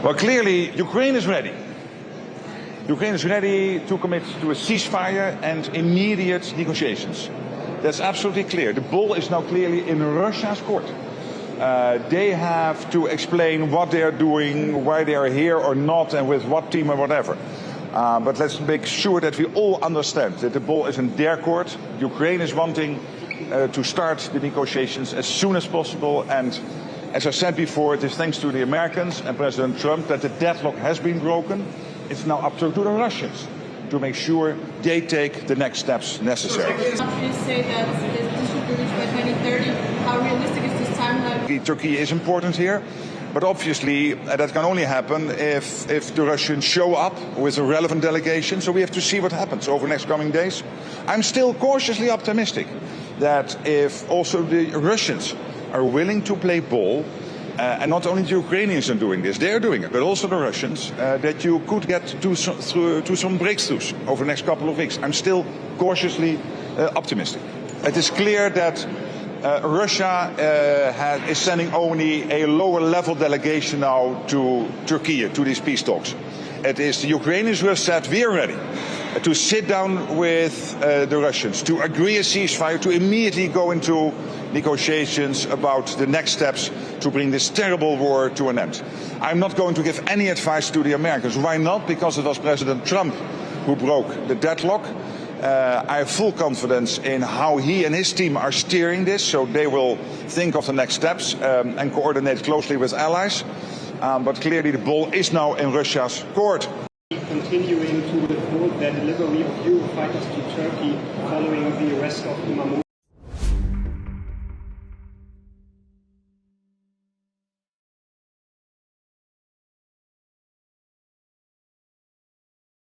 Well, clearly, Ukraine is ready. Ukraine is ready to commit to a ceasefire and immediate negotiations. That's absolutely clear. The ball is now clearly in Russia's court. They have to explain what they are doing, why they are here or not, and with what team or whatever. But let's make sure that we all understand that the ball is in their court. Ukraine is wanting to start the negotiations as soon as possible, and as I said before, it is thanks to the Americans and President Trump that the deadlock has been broken. It's now up to the Russians to make sure they take the next steps necessary. Countries say that this should be reached by 2030. How realistic is this timeline? Turkey is important here, but obviously that can only happen if the Russians show up with a relevant delegation. So we have to see what happens over the next coming days. I'm still cautiously optimistic that if also the Russians are willing to play ball, and not only the Ukrainians are doing this, they're doing it, but also the Russians, that you could get to some breakthroughs over the next couple of weeks. I'm still cautiously optimistic. It is clear that Russia is sending only a lower level delegation now to Turkey, to these peace talks. It is the Ukrainians who have said we are ready to sit down with the Russians, to agree a ceasefire, to immediately go into negotiations about the next steps to bring this terrible war to an end. I'm not going to give any advice to the Americans. Why not? Because it was President Trump who broke the deadlock. I have full confidence in how he and his team are steering this, so they will think of the next steps and coordinate closely with allies. But clearly the ball is now in Russia's court. Continuing to withhold their delivery of Eurofighters to Turkey following the arrest of Imam